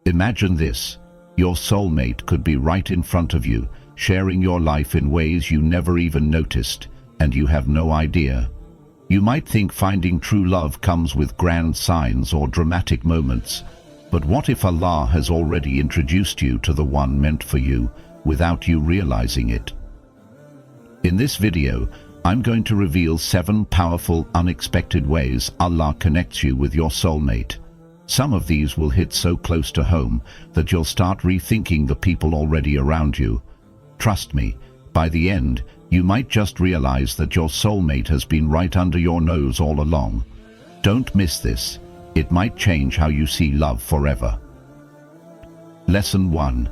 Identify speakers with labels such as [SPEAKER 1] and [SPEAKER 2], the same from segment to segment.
[SPEAKER 1] Imagine this. Your soulmate could be right in front of you, sharing your life in ways you never even noticed, and you have no idea. You might think finding true love comes with grand signs or dramatic moments, but what if Allah has already introduced you to the one meant for you without you realizing it? In this video, I'm going to reveal 7 powerful, unexpected ways Allah connects you with your soulmate. Some of these will hit so close to home that you'll start rethinking the people already around you. Trust me, by the end, you might just realize that your soulmate has been right under your nose all along. Don't miss this. It might change how you see love forever. Lesson 1.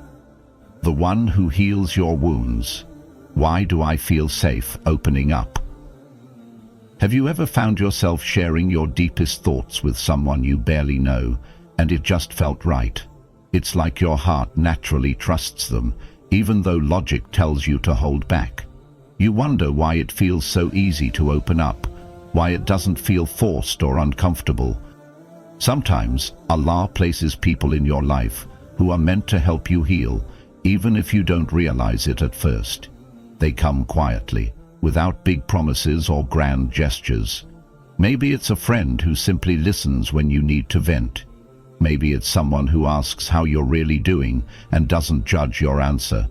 [SPEAKER 1] The one who heals your wounds. Why do I feel safe opening up? Have you ever found yourself sharing your deepest thoughts with someone you barely know, and it just felt right? It's like your heart naturally trusts them, even though logic tells you to hold back. You wonder why it feels so easy to open up, why it doesn't feel forced or uncomfortable. Sometimes Allah places people in your life who are meant to help you heal, even if you don't realize it at first. They come quietly, without big promises or grand gestures. Maybe it's a friend who simply listens when you need to vent. Maybe it's someone who asks how you're really doing and doesn't judge your answer.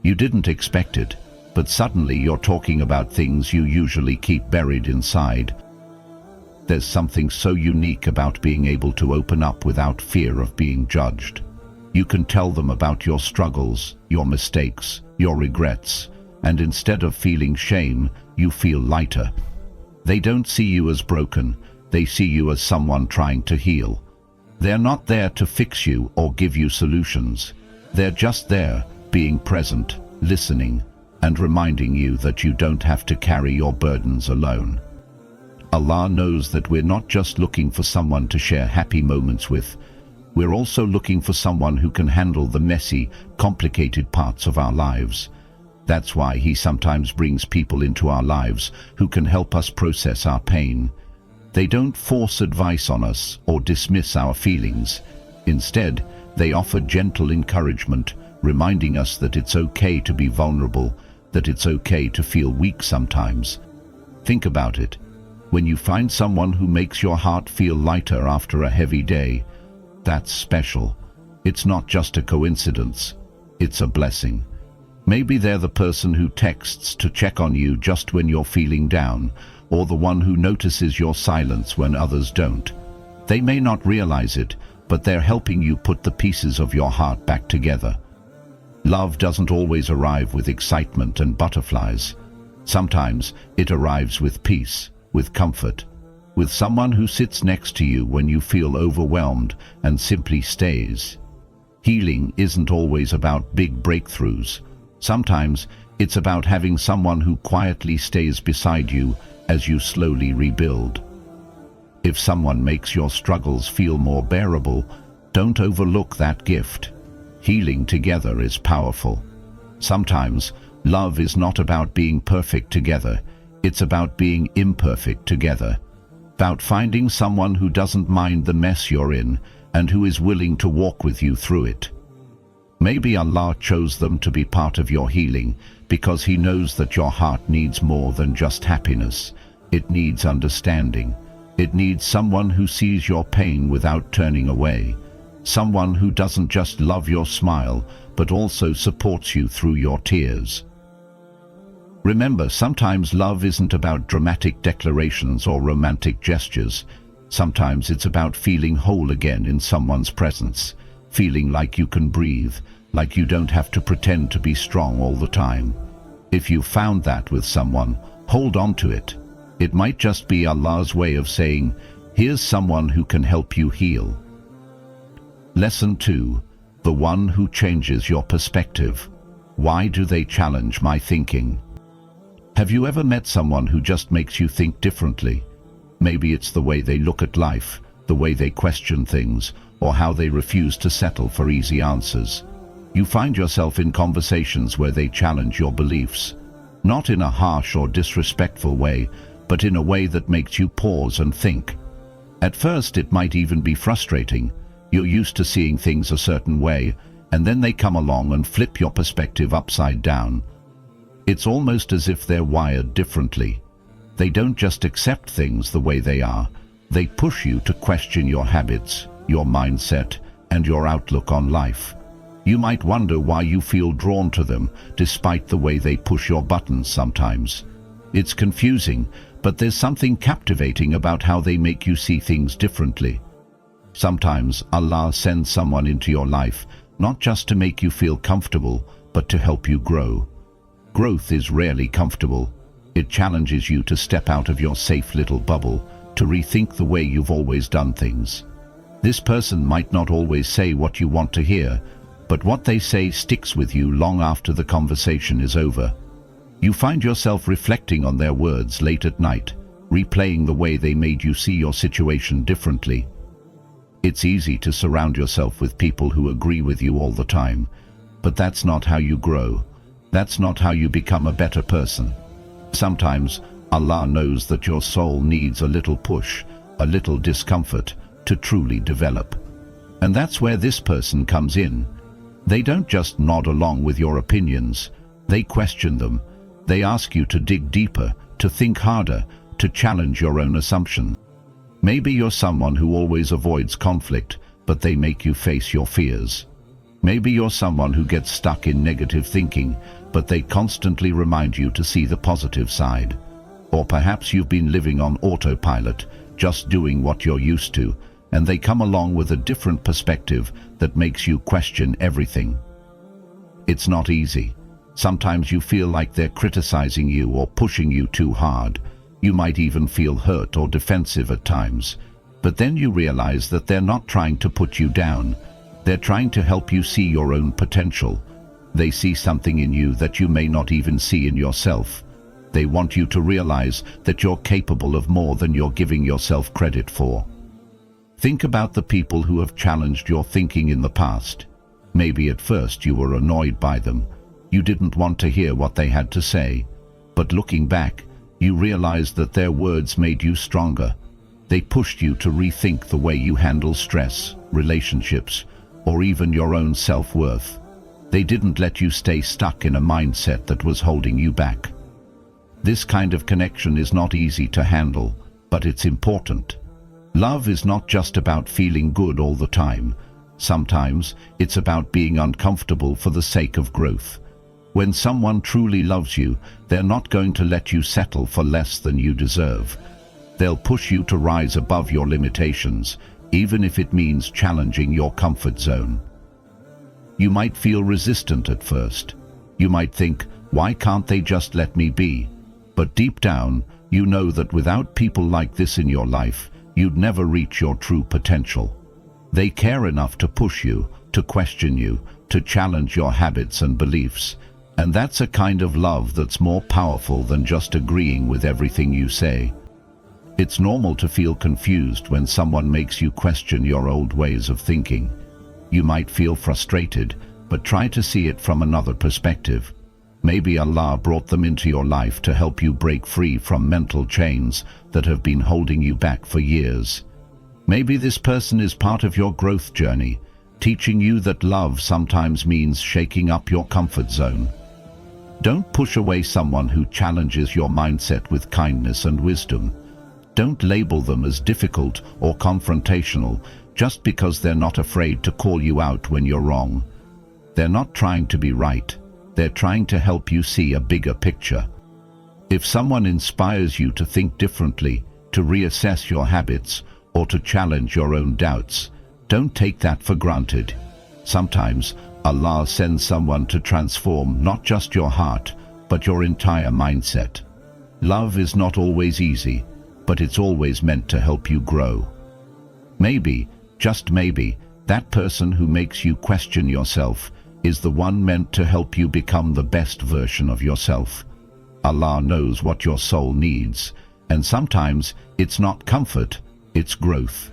[SPEAKER 1] You didn't expect it, but suddenly you're talking about things you usually keep buried inside. There's something so unique about being able to open up without fear of being judged. You can tell them about your struggles, your mistakes, your regrets, and instead of feeling shame, you feel lighter. They don't see you as broken, they see you as someone trying to heal. They're not there to fix you or give you solutions. They're just there, being present, listening, and reminding you that you don't have to carry your burdens alone. Allah knows that we're not just looking for someone to share happy moments with, we're also looking for someone who can handle the messy, complicated parts of our lives. That's why He sometimes brings people into our lives who can help us process our pain. They don't force advice on us or dismiss our feelings. Instead, they offer gentle encouragement, reminding us that it's okay to be vulnerable, that it's okay to feel weak sometimes. Think about it. When you find someone who makes your heart feel lighter after a heavy day, that's special. It's not just a coincidence. It's a blessing. Maybe they're the person who texts to check on you just when you're feeling down, or the one who notices your silence when others don't. They may not realize it, but they're helping you put the pieces of your heart back together. Love doesn't always arrive with excitement and butterflies. Sometimes it arrives with peace, with comfort, with someone who sits next to you when you feel overwhelmed and simply stays. Healing isn't always about big breakthroughs. Sometimes it's about having someone who quietly stays beside you as you slowly rebuild. If someone makes your struggles feel more bearable, don't overlook that gift. Healing together is powerful. Sometimes love is not about being perfect together, it's about being imperfect together. About finding someone who doesn't mind the mess you're in and who is willing to walk with you through it. Maybe Allah chose them to be part of your healing because He knows that your heart needs more than just happiness. It needs understanding. It needs someone who sees your pain without turning away. Someone who doesn't just love your smile, but also supports you through your tears. Remember, sometimes love isn't about dramatic declarations or romantic gestures. Sometimes it's about feeling whole again in someone's presence. Feeling like you can breathe, like you don't have to pretend to be strong all the time. If you found that with someone, hold on to it. It might just be Allah's way of saying, here's someone who can help you heal. Lesson 2. The one who changes your perspective. Why do they challenge my thinking? Have you ever met someone who just makes you think differently? Maybe it's the way they look at life, the way they question things, or how they refuse to settle for easy answers. You find yourself in conversations where they challenge your beliefs, not in a harsh or disrespectful way, but in a way that makes you pause and think. At first, it might even be frustrating. You're used to seeing things a certain way, and then they come along and flip your perspective upside down. It's almost as if they're wired differently. They don't just accept things the way they are, they push you to question your habits, your mindset, and your outlook on life. You might wonder why you feel drawn to them, despite the way they push your buttons sometimes. It's confusing, but there's something captivating about how they make you see things differently. Sometimes Allah sends someone into your life, not just to make you feel comfortable, but to help you grow. Growth is rarely comfortable. It challenges you to step out of your safe little bubble, to rethink the way you've always done things. This person might not always say what you want to hear, but what they say sticks with you long after the conversation is over. You find yourself reflecting on their words late at night, replaying the way they made you see your situation differently. It's easy to surround yourself with people who agree with you all the time, but that's not how you grow. That's not how you become a better person. Sometimes Allah knows that your soul needs a little push, a little discomfort to truly develop. And that's where this person comes in. They don't just nod along with your opinions, they question them. They ask you to dig deeper, to think harder, to challenge your own assumptions. Maybe you're someone who always avoids conflict, but they make you face your fears. Maybe you're someone who gets stuck in negative thinking, but they constantly remind you to see the positive side. Or perhaps you've been living on autopilot, just doing what you're used to, and they come along with a different perspective that makes you question everything. It's not easy. Sometimes you feel like they're criticizing you or pushing you too hard. You might even feel hurt or defensive at times. But then you realize that they're not trying to put you down. They're trying to help you see your own potential. They see something in you that you may not even see in yourself. They want you to realize that you're capable of more than you're giving yourself credit for. Think about the people who have challenged your thinking in the past. Maybe at first you were annoyed by them. You didn't want to hear what they had to say. But looking back, you realized that their words made you stronger. They pushed you to rethink the way you handle stress, relationships, or even your own self-worth. They didn't let you stay stuck in a mindset that was holding you back. This kind of connection is not easy to handle, but it's important. Love is not just about feeling good all the time. Sometimes it's about being uncomfortable for the sake of growth. When someone truly loves you, they're not going to let you settle for less than you deserve. They'll push you to rise above your limitations, even if it means challenging your comfort zone. You might feel resistant at first. You might think, why can't they just let me be? But deep down, you know that without people like this in your life, you'd never reach your true potential. They care enough to push you, to question you, to challenge your habits and beliefs. And that's a kind of love that's more powerful than just agreeing with everything you say. It's normal to feel confused when someone makes you question your old ways of thinking. You might feel frustrated, but try to see it from another perspective. Maybe Allah brought them into your life to help you break free from mental chains that have been holding you back for years. Maybe this person is part of your growth journey, teaching you that love sometimes means shaking up your comfort zone. Don't push away someone who challenges your mindset with kindness and wisdom. Don't label them as difficult or confrontational just because they're not afraid to call you out when you're wrong. They're not trying to be right. They're trying to help you see a bigger picture. If someone inspires you to think differently, to reassess your habits, or to challenge your own doubts, don't take that for granted. Sometimes Allah sends someone to transform not just your heart, but your entire mindset. Love is not always easy, but it's always meant to help you grow. Maybe, just maybe, that person who makes you question yourself is the one meant to help you become the best version of yourself. Allah knows what your soul needs, and sometimes it's not comfort, it's growth.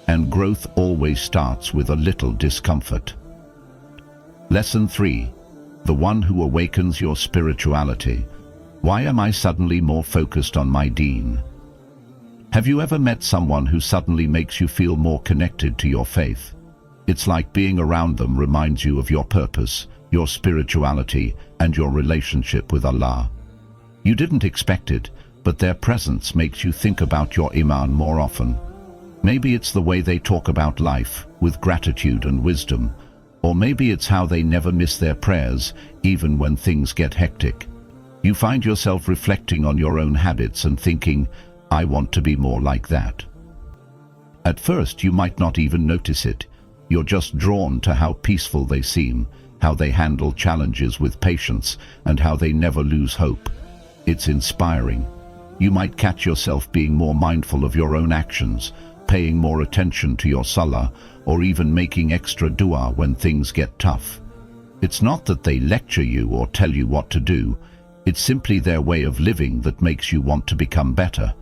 [SPEAKER 1] And growth always starts with a little discomfort. Lesson 3. The one who awakens your spirituality. Why am I suddenly more focused on my deen? Have you ever met someone who suddenly makes you feel more connected to your faith? It's like being around them reminds you of your purpose, your spirituality, and your relationship with Allah. You didn't expect it, but their presence makes you think about your iman more often. Maybe it's the way they talk about life, with gratitude and wisdom, or maybe it's how they never miss their prayers, even when things get hectic. You find yourself reflecting on your own habits and thinking, I want to be more like that. At first, you might not even notice it. You're just drawn to how peaceful they seem, how they handle challenges with patience, and how they never lose hope. It's inspiring. You might catch yourself being more mindful of your own actions, paying more attention to your salah, or even making extra dua when things get tough. It's not that they lecture you or tell you what to do. It's simply their way of living that makes you want to become better.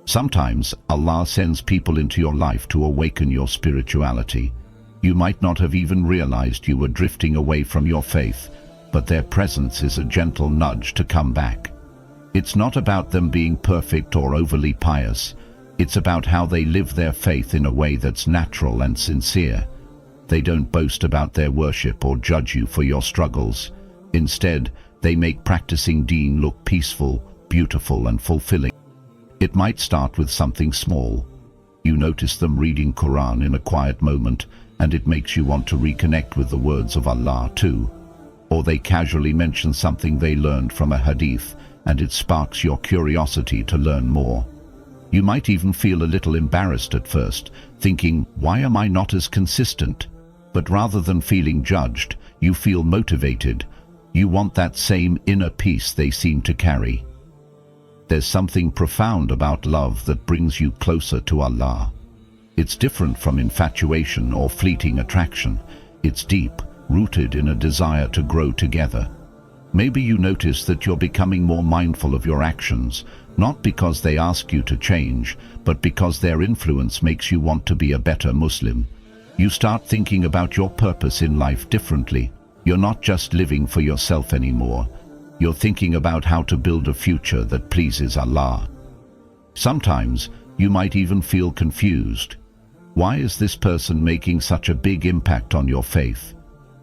[SPEAKER 1] Sometimes Allah sends people into your life to awaken your spirituality. You might not have even realized you were drifting away from your faith, but their presence is a gentle nudge to come back. It's not about them being perfect or overly pious. It's about how they live their faith in a way that's natural and sincere. They don't boast about their worship or judge you for your struggles. Instead, they make practicing deen look peaceful, beautiful, and fulfilling. It might start with something small. You notice them reading Quran in a quiet moment, and it makes you want to reconnect with the words of Allah too. Or they casually mention something they learned from a hadith, and it sparks your curiosity to learn more. You might even feel a little embarrassed at first, thinking, why am I not as consistent? But rather than feeling judged, you feel motivated. You want that same inner peace they seem to carry. There's something profound about love that brings you closer to Allah. It's different from infatuation or fleeting attraction. It's deep, rooted in a desire to grow together. Maybe you notice that you're becoming more mindful of your actions, not because they ask you to change, but because their influence makes you want to be a better Muslim. You start thinking about your purpose in life differently. You're not just living for yourself anymore. You're thinking about how to build a future that pleases Allah. Sometimes you might even feel confused. Why is this person making such a big impact on your faith?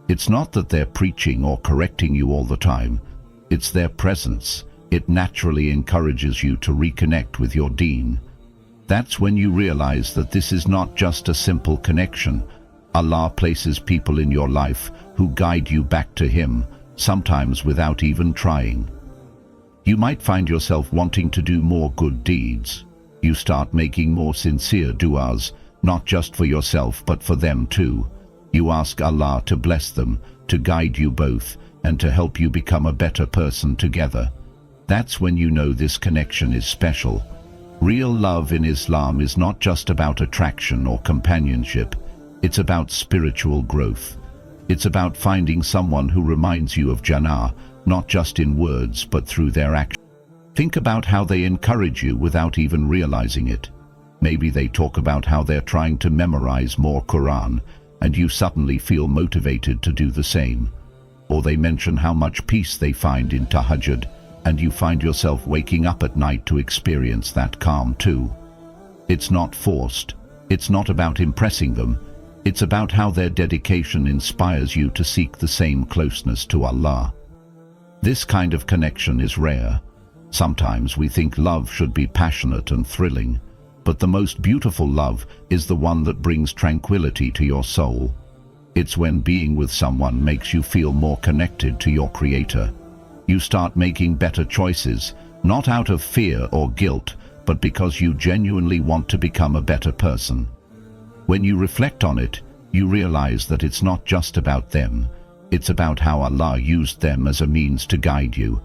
[SPEAKER 1] It's not that they're preaching or correcting you all the time. It's their presence. It naturally encourages you to reconnect with your deen. That's when you realize that this is not just a simple connection. Allah places people in your life who guide you back to Him, sometimes without even trying. You might find yourself wanting to do more good deeds. You start making more sincere du'as, not just for yourself but for them too. You ask Allah to bless them, to guide you both, and to help you become a better person together. That's when you know this connection is special. Real love in Islam is not just about attraction or companionship. It's about spiritual growth. It's about finding someone who reminds you of Jannah, not just in words but through their actions. Think about how they encourage you without even realizing it. Maybe they talk about how they're trying to memorize more Quran, and you suddenly feel motivated to do the same. Or they mention how much peace they find in tahajjud, and you find yourself waking up at night to experience that calm too. It's not forced. It's not about impressing them. It's about how their dedication inspires you to seek the same closeness to Allah. This kind of connection is rare. Sometimes we think love should be passionate and thrilling, but the most beautiful love is the one that brings tranquility to your soul. It's when being with someone makes you feel more connected to your Creator. You start making better choices, not out of fear or guilt, but because you genuinely want to become a better person. When you reflect on it, you realize that it's not just about them. It's about how Allah used them as a means to guide you.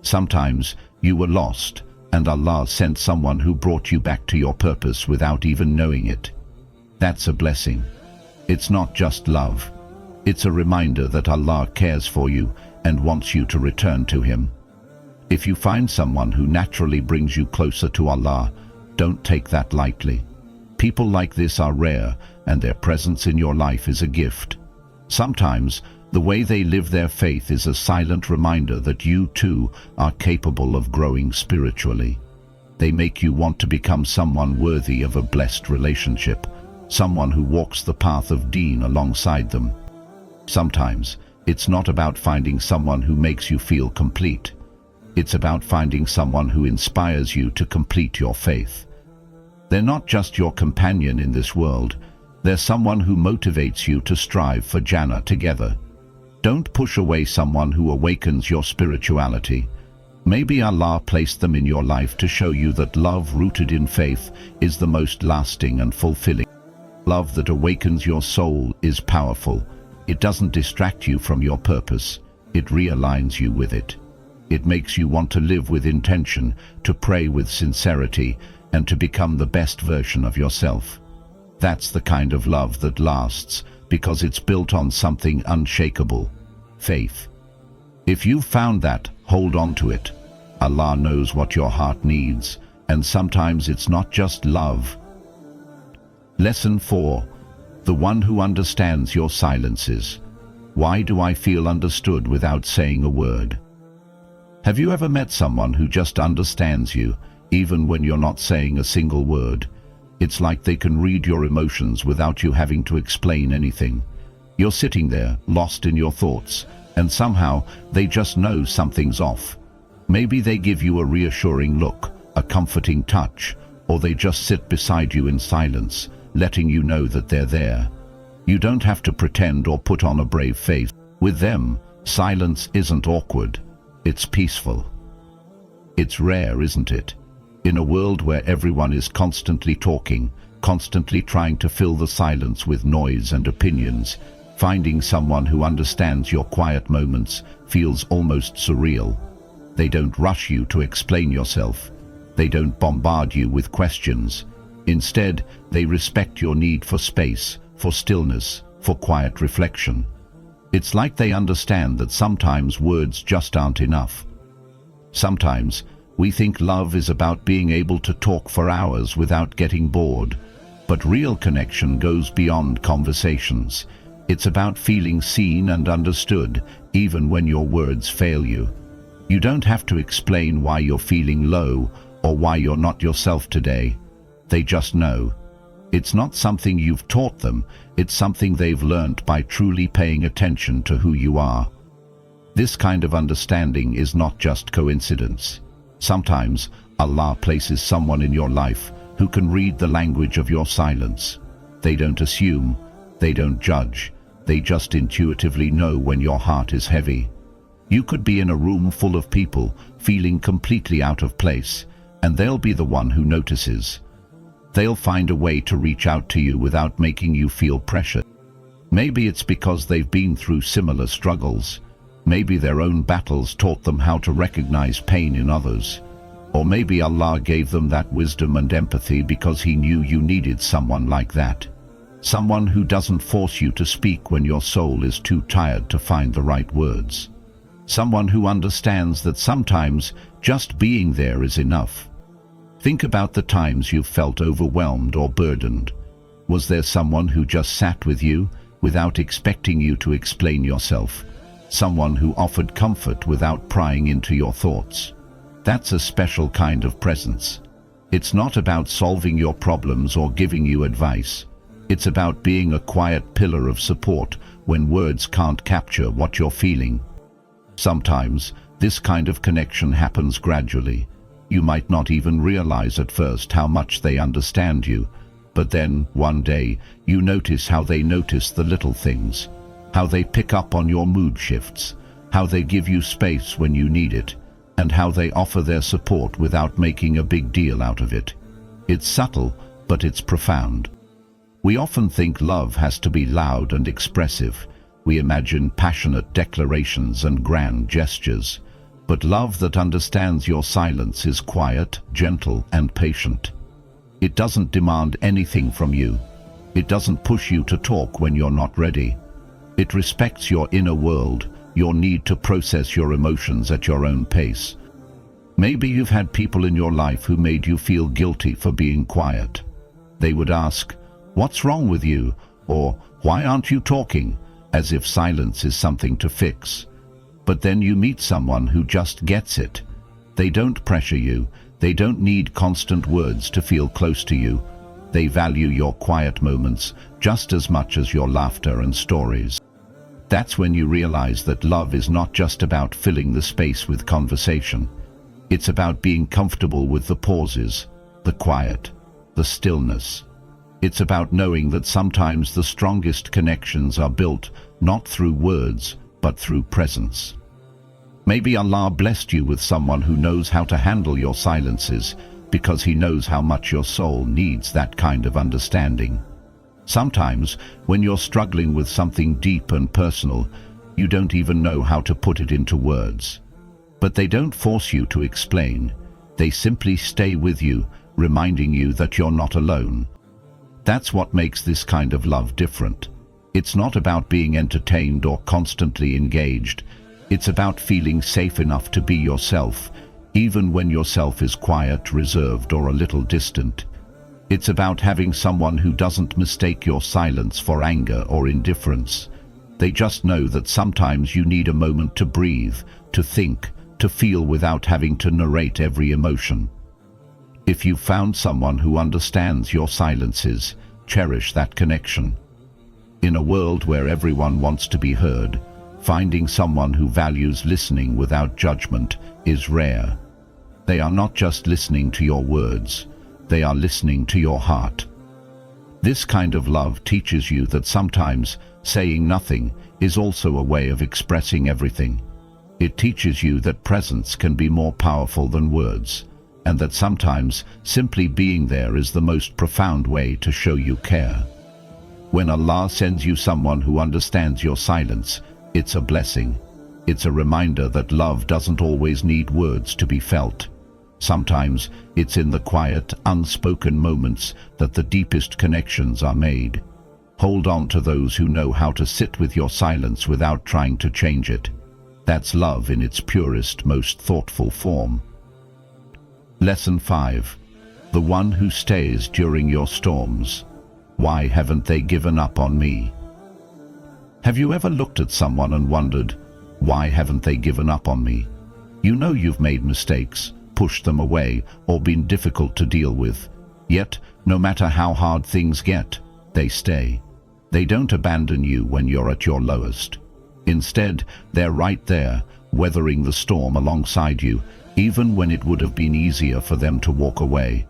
[SPEAKER 1] Sometimes you were lost, and Allah sent someone who brought you back to your purpose without even knowing it. That's a blessing. It's not just love. It's a reminder that Allah cares for you and wants you to return to Him. If you find someone who naturally brings you closer to Allah, don't take that lightly. People like this are rare, and their presence in your life is a gift. Sometimes, the way they live their faith is a silent reminder that you too are capable of growing spiritually. They make you want to become someone worthy of a blessed relationship, someone who walks the path of deen alongside them. Sometimes, it's not about finding someone who makes you feel complete. It's about finding someone who inspires you to complete your faith. They're not just your companion in this world, they're someone who motivates you to strive for Jannah together. Don't push away someone who awakens your spirituality. Maybe Allah placed them in your life to show you that love rooted in faith is the most lasting and fulfilling. Love that awakens your soul is powerful. It doesn't distract you from your purpose. It realigns you with it. It makes you want to live with intention, to pray with sincerity, and to become the best version of yourself. That's the kind of love that lasts, because it's built on something unshakable: faith. If you've found that, hold on to it. Allah knows what your heart needs, and sometimes it's not just love. Lesson 4. The one who understands your silences. Why do I feel understood without saying a word? Have you ever met someone who just understands you, even when you're not saying a single word? It's like they can read your emotions without you having to explain anything. You're sitting there, lost in your thoughts, and somehow they just know something's off. Maybe they give you a reassuring look, a comforting touch, or they just sit beside you in silence, letting you know that they're there. You don't have to pretend or put on a brave face. With them, silence isn't awkward. It's peaceful. It's rare, isn't it? In a world where everyone is constantly talking, constantly trying to fill the silence with noise and opinions, finding someone who understands your quiet moments feels almost surreal. They don't rush you to explain yourself. They don't bombard you with questions. Instead, they respect your need for space, for stillness, for quiet reflection. It's like they understand that sometimes words just aren't enough. Sometimes, we think love is about being able to talk for hours without getting bored. But real connection goes beyond conversations. It's about feeling seen and understood, even when your words fail you. You don't have to explain why you're feeling low or why you're not yourself today. They just know. It's not something you've taught them, it's something they've learned by truly paying attention to who you are. This kind of understanding is not just coincidence. Sometimes, Allah places someone in your life who can read the language of your silence. They don't assume, they don't judge, they just intuitively know when your heart is heavy. You could be in a room full of people, feeling completely out of place, and they'll be the one who notices. They'll find a way to reach out to you without making you feel pressured. Maybe it's because they've been through similar struggles. Maybe their own battles taught them how to recognize pain in others. Or maybe Allah gave them that wisdom and empathy because He knew you needed someone like that. Someone who doesn't force you to speak when your soul is too tired to find the right words. Someone who understands that sometimes just being there is enough. Think about the times you've felt overwhelmed or burdened. Was there someone who just sat with you without expecting you to explain yourself? Someone who offered comfort without prying into your thoughts? That's a special kind of presence. It's not about solving your problems or giving you advice. It's about being a quiet pillar of support when words can't capture what you're feeling. Sometimes, this kind of connection happens gradually. You might not even realize at first how much they understand you, but then, one day, you notice how they notice the little things, how they pick up on your mood shifts, how they give you space when you need it, and how they offer their support without making a big deal out of it. It's subtle, but it's profound. We often think love has to be loud and expressive. We imagine passionate declarations and grand gestures. But love that understands your silence is quiet, gentle, and patient. It doesn't demand anything from you. It doesn't push you to talk when you're not ready. It respects your inner world, your need to process your emotions at your own pace. Maybe you've had people in your life who made you feel guilty for being quiet. They would ask, "What's wrong with you?" or "Why aren't you talking?" as if silence is something to fix. But then you meet someone who just gets it. They don't pressure you. They don't need constant words to feel close to you. They value your quiet moments just as much as your laughter and stories. That's when you realize that love is not just about filling the space with conversation. It's about being comfortable with the pauses, the quiet, the stillness. It's about knowing that sometimes the strongest connections are built not through words, but through presence. Maybe Allah blessed you with someone who knows how to handle your silences, because he knows how much your soul needs that kind of understanding. Sometimes, when you're struggling with something deep and personal, you don't even know how to put it into words. But they don't force you to explain. They simply stay with you, reminding you that you're not alone. That's what makes this kind of love different. It's not about being entertained or constantly engaged. It's about feeling safe enough to be yourself, even when yourself is quiet, reserved, or a little distant. It's about having someone who doesn't mistake your silence for anger or indifference. They just know that sometimes you need a moment to breathe, to think, to feel without having to narrate every emotion. If you've found someone who understands your silences, cherish that connection. In a world where everyone wants to be heard, finding someone who values listening without judgment is rare. They are not just listening to your words, they are listening to your heart. This kind of love teaches you that sometimes saying nothing is also a way of expressing everything. It teaches you that presence can be more powerful than words, and that sometimes simply being there is the most profound way to show you care. When Allah sends you someone who understands your silence, it's a blessing. It's a reminder that love doesn't always need words to be felt. Sometimes it's in the quiet, unspoken moments that the deepest connections are made. Hold on to those who know how to sit with your silence without trying to change it. That's love in its purest, most thoughtful form. Lesson 5. The one who stays during your storms. Why haven't they given up on me? Have you ever looked at someone and wondered, why haven't they given up on me? You know you've made mistakes, pushed them away, or been difficult to deal with. Yet, no matter how hard things get, they stay. They don't abandon you when you're at your lowest. Instead, they're right there, weathering the storm alongside you, even when it would have been easier for them to walk away.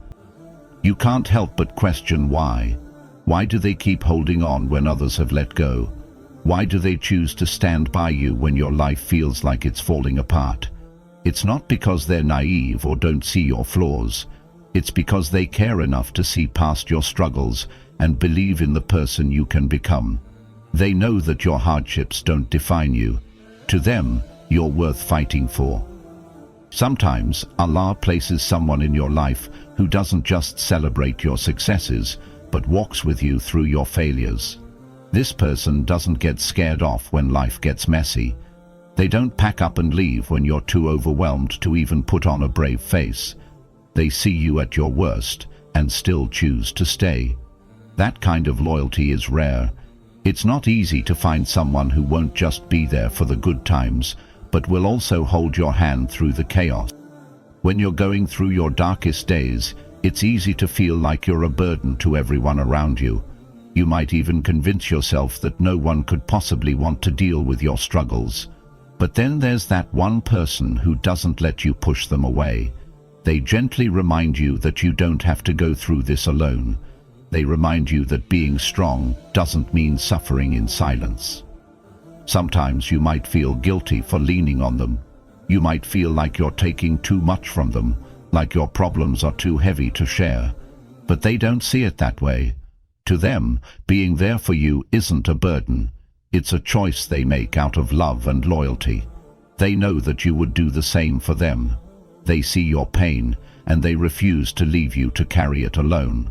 [SPEAKER 1] You can't help but question why. Why do they keep holding on when others have let go? Why do they choose to stand by you when your life feels like it's falling apart? It's not because they're naive or don't see your flaws. It's because they care enough to see past your struggles and believe in the person you can become. They know that your hardships don't define you. To them, you're worth fighting for. Sometimes Allah places someone in your life who doesn't just celebrate your successes, but walks with you through your failures. This person doesn't get scared off when life gets messy. They don't pack up and leave when you're too overwhelmed to even put on a brave face. They see you at your worst and still choose to stay. That kind of loyalty is rare. It's not easy to find someone who won't just be there for the good times, but will also hold your hand through the chaos. When you're going through your darkest days, it's easy to feel like you're a burden to everyone around you. You might even convince yourself that no one could possibly want to deal with your struggles. But then there's that one person who doesn't let you push them away. They gently remind you that you don't have to go through this alone. They remind you that being strong doesn't mean suffering in silence. Sometimes you might feel guilty for leaning on them. You might feel like you're taking too much from them, like your problems are too heavy to share. But they don't see it that way. To them, being there for you isn't a burden. It's a choice they make out of love and loyalty. They know that you would do the same for them. They see your pain, and they refuse to leave you to carry it alone.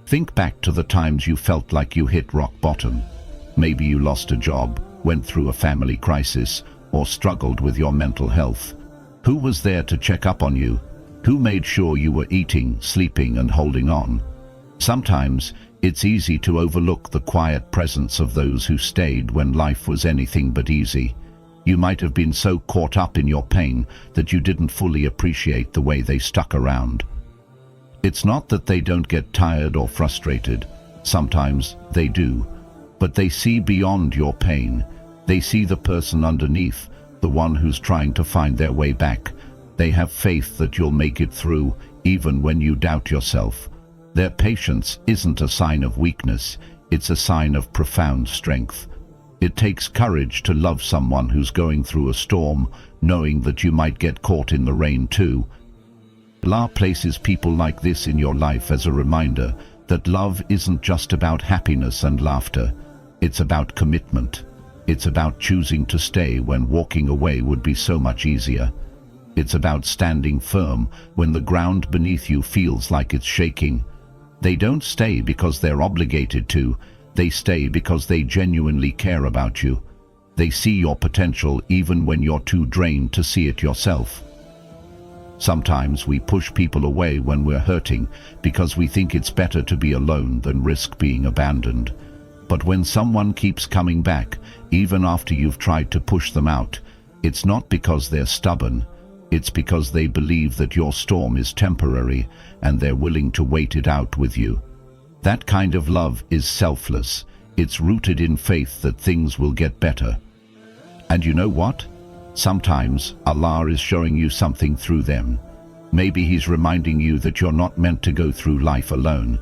[SPEAKER 1] Think back to the times you felt like you hit rock bottom. Maybe you lost a job, went through a family crisis, or struggled with your mental health. Who was there to check up on you? Who made sure you were eating, sleeping, and holding on? Sometimes it's easy to overlook the quiet presence of those who stayed when life was anything but easy. You might have been so caught up in your pain that you didn't fully appreciate the way they stuck around. It's not that they don't get tired or frustrated. Sometimes they do. But they see beyond your pain. They see the person underneath, the one who's trying to find their way back. They have faith that you'll make it through, even when you doubt yourself. Their patience isn't a sign of weakness, it's a sign of profound strength. It takes courage to love someone who's going through a storm, knowing that you might get caught in the rain too. Allah places people like this in your life as a reminder that love isn't just about happiness and laughter. It's about commitment. It's about choosing to stay when walking away would be so much easier. It's about standing firm when the ground beneath you feels like it's shaking. They don't stay because they're obligated to. They stay because they genuinely care about you. They see your potential even when you're too drained to see it yourself. Sometimes we push people away when we're hurting because we think it's better to be alone than risk being abandoned. But when someone keeps coming back, even after you've tried to push them out, it's not because they're stubborn. It's because they believe that your storm is temporary and they're willing to wait it out with you. That kind of love is selfless. It's rooted in faith that things will get better. And you know what? Sometimes Allah is showing you something through them. Maybe He's reminding you that you're not meant to go through life alone.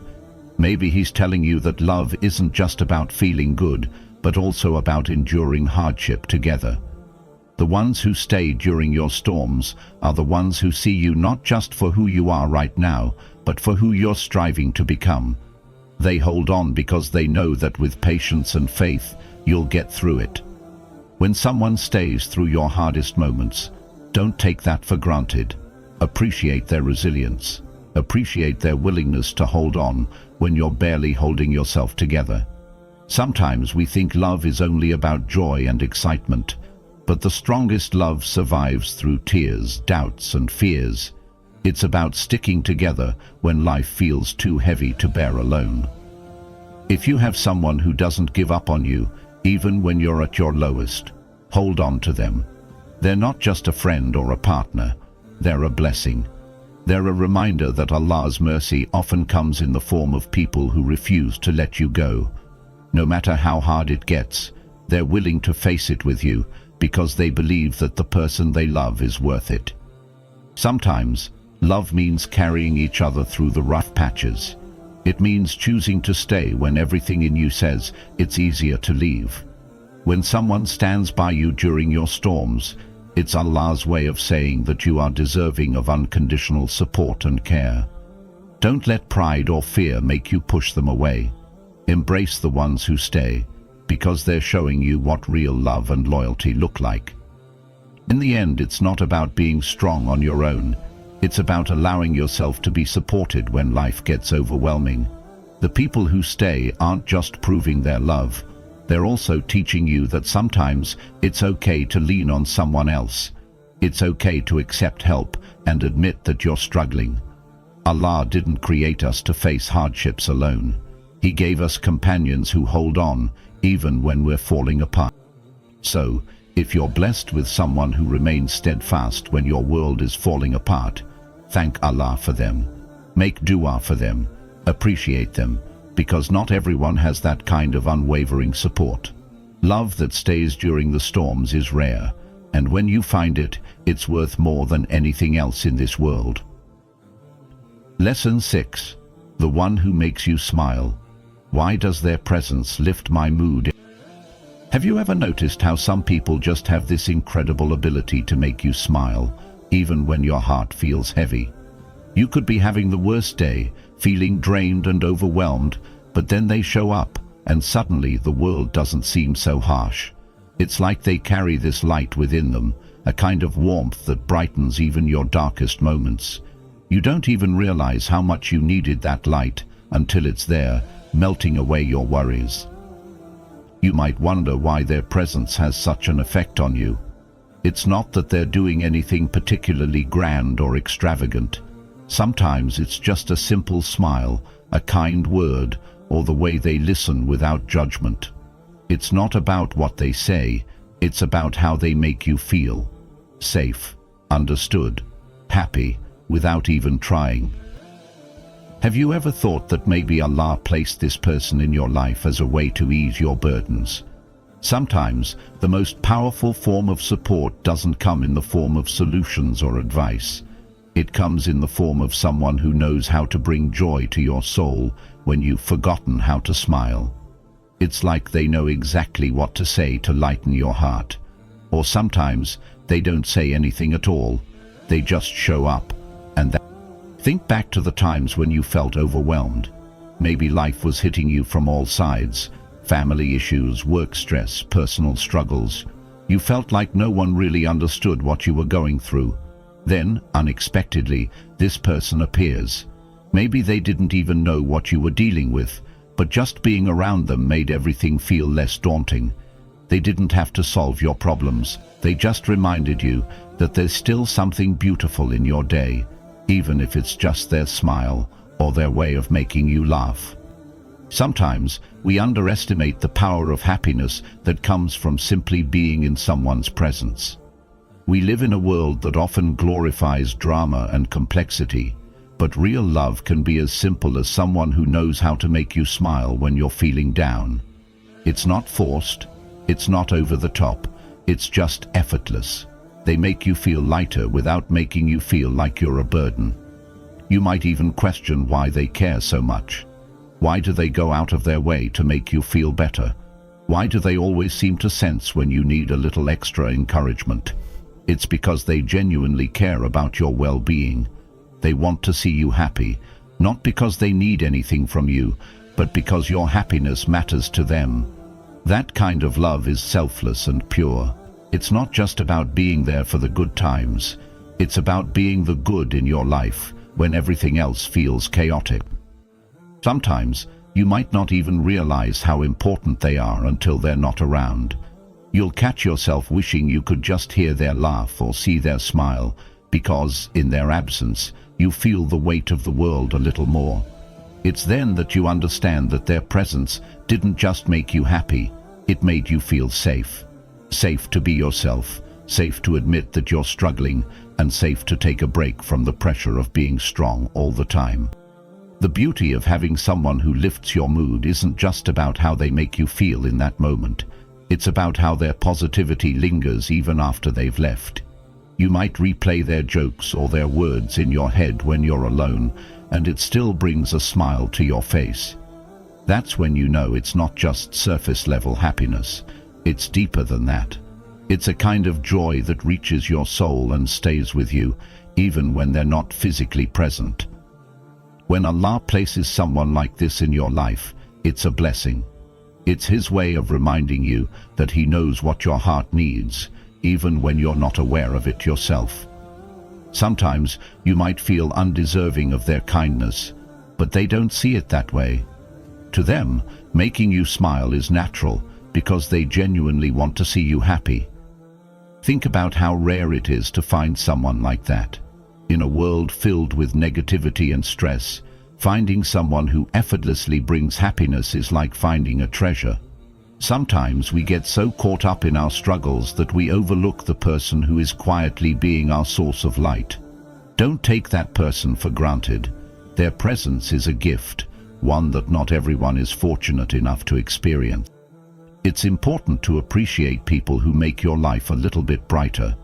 [SPEAKER 1] Maybe He's telling you that love isn't just about feeling good, but also about enduring hardship together. The ones who stay during your storms are the ones who see you not just for who you are right now, but for who you're striving to become. They hold on because they know that with patience and faith, you'll get through it. When someone stays through your hardest moments, don't take that for granted. Appreciate their resilience. Appreciate their willingness to hold on when you're barely holding yourself together. Sometimes we think love is only about joy and excitement, but the strongest love survives through tears, doubts, and fears. It's about sticking together when life feels too heavy to bear alone. If you have someone who doesn't give up on you, even when you're at your lowest, hold on to them. They're not just a friend or a partner, they're a blessing. They're a reminder that Allah's mercy often comes in the form of people who refuse to let you go. No matter how hard it gets, they're willing to face it with you because they believe that the person they love is worth it. Sometimes, love means carrying each other through the rough patches. It means choosing to stay when everything in you says it's easier to leave. When someone stands by you during your storms, it's Allah's way of saying that you are deserving of unconditional support and care. Don't let pride or fear make you push them away. Embrace the ones who stay, because they're showing you what real love and loyalty look like. In the end, it's not about being strong on your own. It's about allowing yourself to be supported when life gets overwhelming. The people who stay aren't just proving their love. They're also teaching you that sometimes it's okay to lean on someone else. It's okay to accept help and admit that you're struggling. Allah didn't create us to face hardships alone. He gave us companions who hold on, even when we're falling apart. So, if you're blessed with someone who remains steadfast when your world is falling apart, thank Allah for them. Make dua for them. Appreciate them, because not everyone has that kind of unwavering support. Love that stays during the storms is rare, and when you find it, it's worth more than anything else in this world. Lesson 6. The one who makes you smile. Why does their presence lift my mood? Have you ever noticed how some people just have this incredible ability to make you smile, even when your heart feels heavy? You could be having the worst day, feeling drained and overwhelmed, but then they show up, and suddenly the world doesn't seem so harsh. It's like they carry this light within them, a kind of warmth that brightens even your darkest moments. You don't even realize how much you needed that light until it's there, melting away your worries. You might wonder why their presence has such an effect on you. It's not that they're doing anything particularly grand or extravagant. Sometimes it's just a simple smile, a kind word, or the way they listen without judgment. It's not about what they say, it's about how they make you feel. Safe, understood, happy, without even trying. Have you ever thought that maybe Allah placed this person in your life as a way to ease your burdens? Sometimes, the most powerful form of support doesn't come in the form of solutions or advice. It comes in the form of someone who knows how to bring joy to your soul when you've forgotten how to smile. It's like they know exactly what to say to lighten your heart. Or sometimes, they don't say anything at all. They just show up, and that. Think back to the times when you felt overwhelmed. Maybe life was hitting you from all sides. Family issues, work stress, personal struggles. You felt like no one really understood what you were going through. Then, unexpectedly, this person appears. Maybe they didn't even know what you were dealing with, but just being around them made everything feel less daunting. They didn't have to solve your problems. They just reminded you that there's still something beautiful in your day, even if it's just their smile or their way of making you laugh. Sometimes we underestimate the power of happiness that comes from simply being in someone's presence. We live in a world that often glorifies drama and complexity, but real love can be as simple as someone who knows how to make you smile when you're feeling down. It's not forced, it's not over the top, it's just effortless. They make you feel lighter without making you feel like you're a burden. You might even question why they care so much. Why do they go out of their way to make you feel better? Why do they always seem to sense when you need a little extra encouragement? It's because they genuinely care about your well-being. They want to see you happy, not because they need anything from you, but because your happiness matters to them. That kind of love is selfless and pure. It's not just about being there for the good times. It's about being the good in your life when everything else feels chaotic. Sometimes, you might not even realize how important they are until they're not around. You'll catch yourself wishing you could just hear their laugh or see their smile, because, in their absence, you feel the weight of the world a little more. It's then that you understand that their presence didn't just make you happy, it made you feel safe. Safe to be yourself, safe to admit that you're struggling, and safe to take a break from the pressure of being strong all the time. The beauty of having someone who lifts your mood isn't just about how they make you feel in that moment. It's about how their positivity lingers even after they've left. You might replay their jokes or their words in your head when you're alone, and it still brings a smile to your face. That's when you know it's not just surface-level happiness. It's deeper than that. It's a kind of joy that reaches your soul and stays with you, even when they're not physically present. When Allah places someone like this in your life, it's a blessing. It's His way of reminding you that He knows what your heart needs, even when you're not aware of it yourself. Sometimes you might feel undeserving of their kindness, but they don't see it that way. To them, making you smile is natural because they genuinely want to see you happy. Think about how rare it is to find someone like that. In a world filled with negativity and stress, finding someone who effortlessly brings happiness is like finding a treasure. Sometimes we get so caught up in our struggles that we overlook the person who is quietly being our source of light. Don't take that person for granted. Their presence is a gift, one that not everyone is fortunate enough to experience. It's important to appreciate people who make your life a little bit brighter.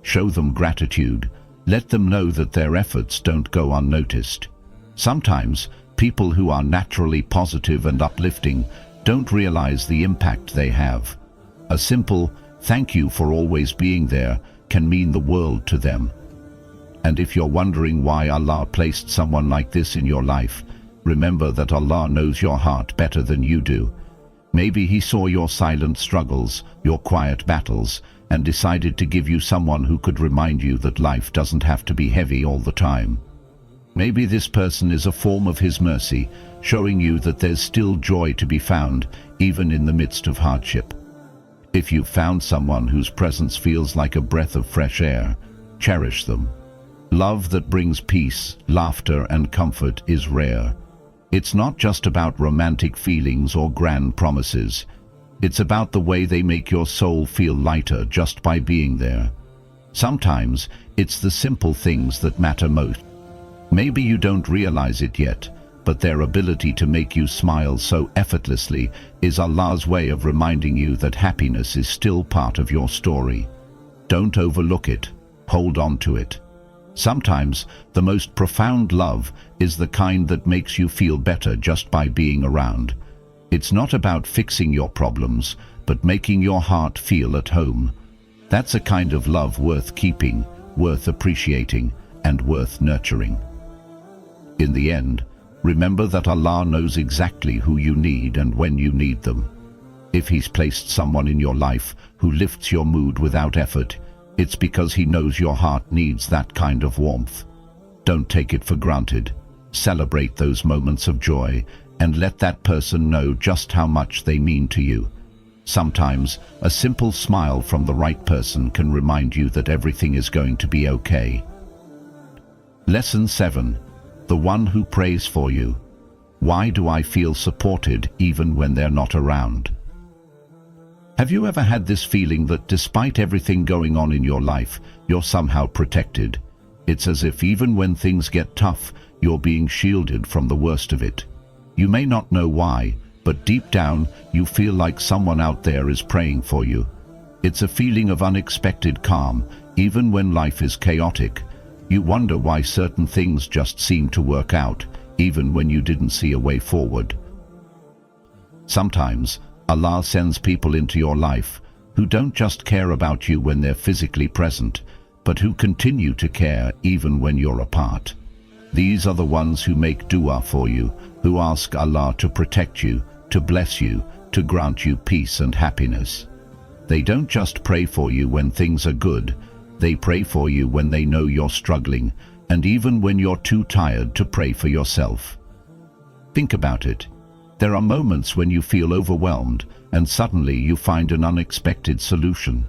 [SPEAKER 1] Show them gratitude. Let them know that their efforts don't go unnoticed. Sometimes, people who are naturally positive and uplifting don't realize the impact they have. A simple, "Thank you for always being there," can mean the world to them. And if you're wondering why Allah placed someone like this in your life, remember that Allah knows your heart better than you do. Maybe He saw your silent struggles, your quiet battles, and decided to give you someone who could remind you that life doesn't have to be heavy all the time. Maybe this person is a form of His mercy, showing you that there's still joy to be found, even in the midst of hardship. If you've found someone whose presence feels like a breath of fresh air, cherish them. Love that brings peace, laughter, and comfort is rare. It's not just about romantic feelings or grand promises. It's about the way they make your soul feel lighter just by being there. Sometimes, it's the simple things that matter most. Maybe you don't realize it yet, but their ability to make you smile so effortlessly is Allah's way of reminding you that happiness is still part of your story. Don't overlook it. Hold on to it. Sometimes the most profound love is the kind that makes you feel better just by being around. It's not about fixing your problems, but making your heart feel at home. That's a kind of love worth keeping, worth appreciating, and worth nurturing. In the end, remember that Allah knows exactly who you need and when you need them. If He's placed someone in your life who lifts your mood without effort, it's because He knows your heart needs that kind of warmth. Don't take it for granted. Celebrate those moments of joy and let that person know just how much they mean to you. Sometimes, a simple smile from the right person can remind you that everything is going to be okay. Lesson 7. The one who prays for you. Why do I feel supported even when they're not around? Have you ever had this feeling that despite everything going on in your life, you're somehow protected? It's as if even when things get tough, you're being shielded from the worst of it. You may not know why, but deep down, you feel like someone out there is praying for you. It's a feeling of unexpected calm, even when life is chaotic. You wonder why certain things just seem to work out, even when you didn't see a way forward. Sometimes, Allah sends people into your life who don't just care about you when they're physically present, but who continue to care even when you're apart. These are the ones who make dua for you, who ask Allah to protect you, to bless you, to grant you peace and happiness. They don't just pray for you when things are good, they pray for you when they know you're struggling, and even when you're too tired to pray for yourself. Think about it. There are moments when you feel overwhelmed, and suddenly you find an unexpected solution.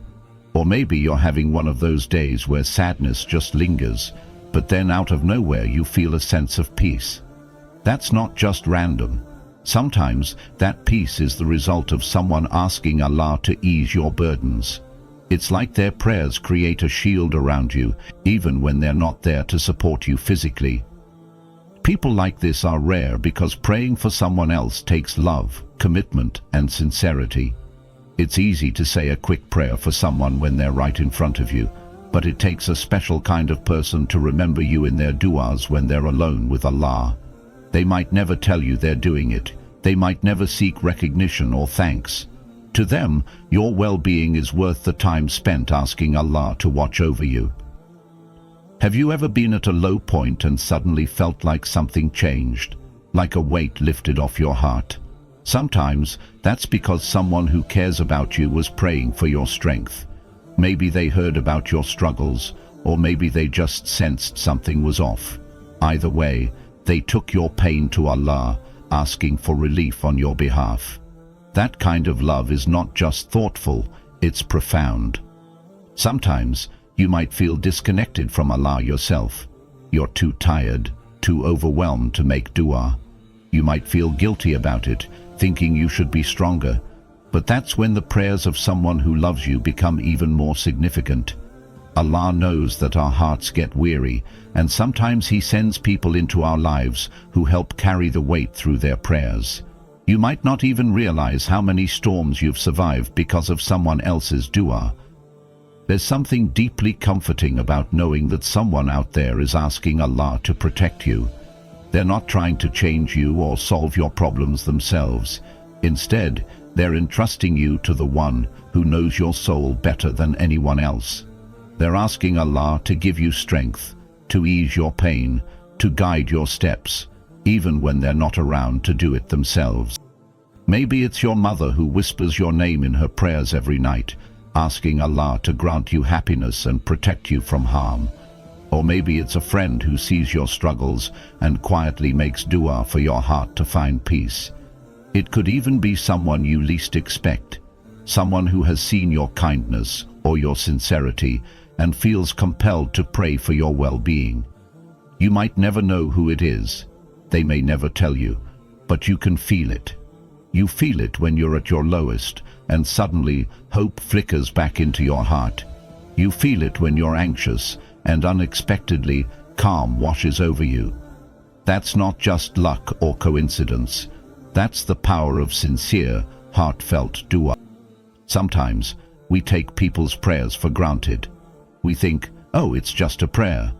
[SPEAKER 1] Or maybe you're having one of those days where sadness just lingers, but then out of nowhere you feel a sense of peace. That's not just random. Sometimes that peace is the result of someone asking Allah to ease your burdens. It's like their prayers create a shield around you, even when they're not there to support you physically. People like this are rare because praying for someone else takes love, commitment, and sincerity. It's easy to say a quick prayer for someone when they're right in front of you, but it takes a special kind of person to remember you in their du'as when they're alone with Allah. They might never tell you they're doing it. They might never seek recognition or thanks. To them, your well-being is worth the time spent asking Allah to watch over you. Have you ever been at a low point and suddenly felt like something changed, like a weight lifted off your heart? Sometimes that's because someone who cares about you was praying for your strength. Maybe they heard about your struggles, or maybe they just sensed something was off. Either way, they took your pain to Allah, asking for relief on your behalf. That kind of love is not just thoughtful, it's profound. Sometimes you might feel disconnected from Allah yourself. You're too tired, too overwhelmed to make dua. You might feel guilty about it, thinking you should be stronger. But that's when the prayers of someone who loves you become even more significant. Allah knows that our hearts get weary, and sometimes He sends people into our lives who help carry the weight through their prayers. You might not even realize how many storms you've survived because of someone else's dua. There's something deeply comforting about knowing that someone out there is asking Allah to protect you. They're not trying to change you or solve your problems themselves. Instead, they're entrusting you to the one who knows your soul better than anyone else. They're asking Allah to give you strength, to ease your pain, to guide your steps, even when they're not around to do it themselves. Maybe it's your mother who whispers your name in her prayers every night, asking Allah to grant you happiness and protect you from harm. Or maybe it's a friend who sees your struggles and quietly makes dua for your heart to find peace. It could even be someone you least expect, someone who has seen your kindness or your sincerity and feels compelled to pray for your well-being. You might never know who it is. They may never tell you, but you can feel it. You feel it when you're at your lowest, and suddenly hope flickers back into your heart. You feel it when you're anxious, and unexpectedly calm washes over you. That's not just luck or coincidence. That's the power of sincere, heartfelt dua. Sometimes we take people's prayers for granted. We think, oh, it's just a prayer.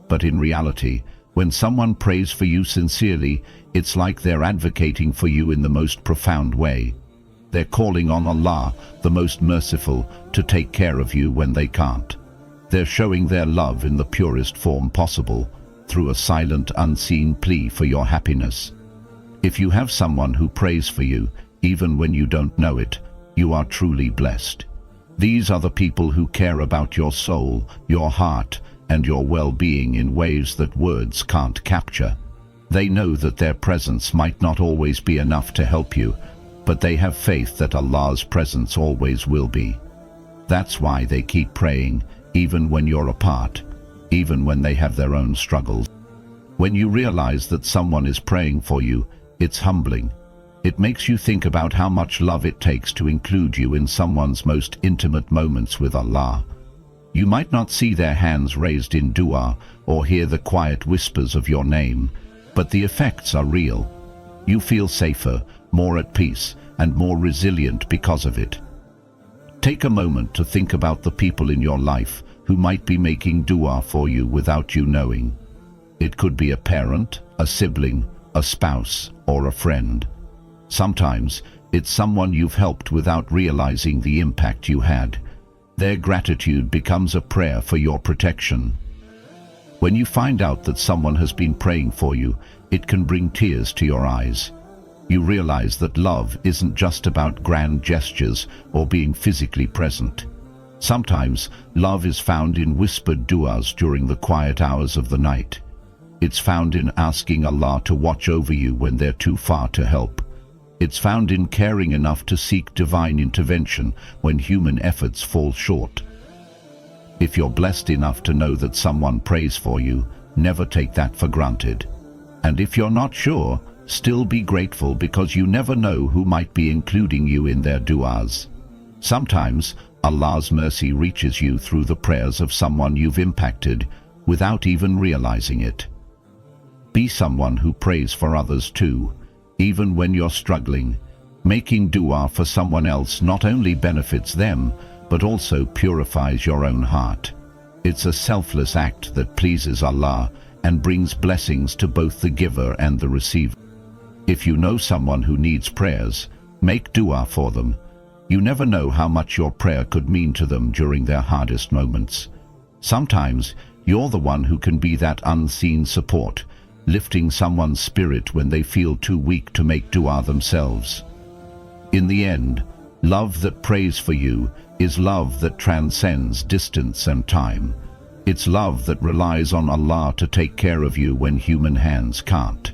[SPEAKER 1] But in reality, when someone prays for you sincerely, it's like they're advocating for you in the most profound way. They're calling on Allah, the most merciful, to take care of you when they can't. They're showing their love in the purest form possible, through a silent, unseen plea for your happiness. If you have someone who prays for you, even when you don't know it, you are truly blessed. These are the people who care about your soul, your heart, and your well-being in ways that words can't capture. They know that their presence might not always be enough to help you, but they have faith that Allah's presence always will be. That's why they keep praying, even when you're apart, even when they have their own struggles. When you realize that someone is praying for you, it's humbling. It makes you think about how much love it takes to include you in someone's most intimate moments with Allah. You might not see their hands raised in dua or hear the quiet whispers of your name, but the effects are real. You feel safer, more at peace, and more resilient because of it. Take a moment to think about the people in your life who might be making dua for you without you knowing. It could be a parent, a sibling, a spouse, or a friend. Sometimes it's someone you've helped without realizing the impact you had. Their gratitude becomes a prayer for your protection. When you find out that someone has been praying for you, it can bring tears to your eyes. You realize that love isn't just about grand gestures or being physically present. Sometimes love is found in whispered duas during the quiet hours of the night. It's found in asking Allah to watch over you when they're too far to help. It's found in caring enough to seek divine intervention when human efforts fall short. If you're blessed enough to know that someone prays for you, never take that for granted. And if you're not sure, still be grateful, because you never know who might be including you in their duas. Sometimes Allah's mercy reaches you through the prayers of someone you've impacted without even realizing it. Be someone who prays for others too, even when you're struggling. Making dua for someone else not only benefits them, but also purifies your own heart. It's a selfless act that pleases Allah and brings blessings to both the giver and the receiver. If you know someone who needs prayers, make dua for them. You never know how much your prayer could mean to them during their hardest moments. Sometimes you're the one who can be that unseen support, lifting someone's spirit when they feel too weak to make dua themselves. In the end, love that prays for you is love that transcends distance and time. It's love that relies on Allah to take care of you when human hands can't.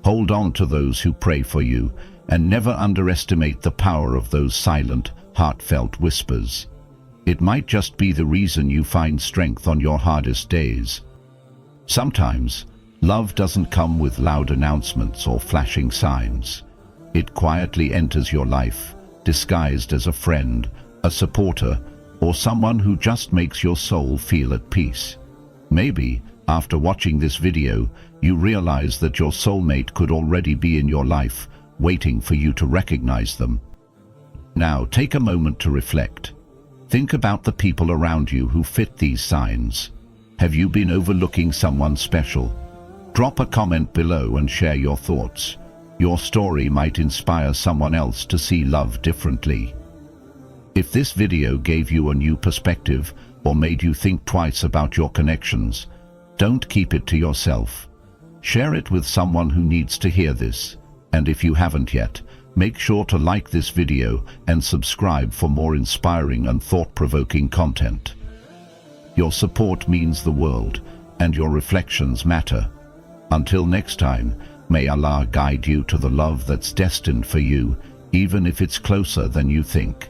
[SPEAKER 1] Hold on to those who pray for you, and never underestimate the power of those silent, heartfelt whispers. It might just be the reason you find strength on your hardest days. Sometimes, love doesn't come with loud announcements or flashing signs. It quietly enters your life, disguised as a friend, a supporter, or someone who just makes your soul feel at peace. Maybe, after watching this video, you realize that your soulmate could already be in your life, waiting for you to recognize them. Now, take a moment to reflect. Think about the people around you who fit these signs. Have you been overlooking someone special? Drop a comment below and share your thoughts. Your story might inspire someone else to see love differently. If this video gave you a new perspective or made you think twice about your connections, don't keep it to yourself. Share it with someone who needs to hear this. And if you haven't yet, make sure to like this video and subscribe for more inspiring and thought-provoking content. Your support means the world, and your reflections matter. Until next time, may Allah guide you to the love that's destined for you, even if it's closer than you think.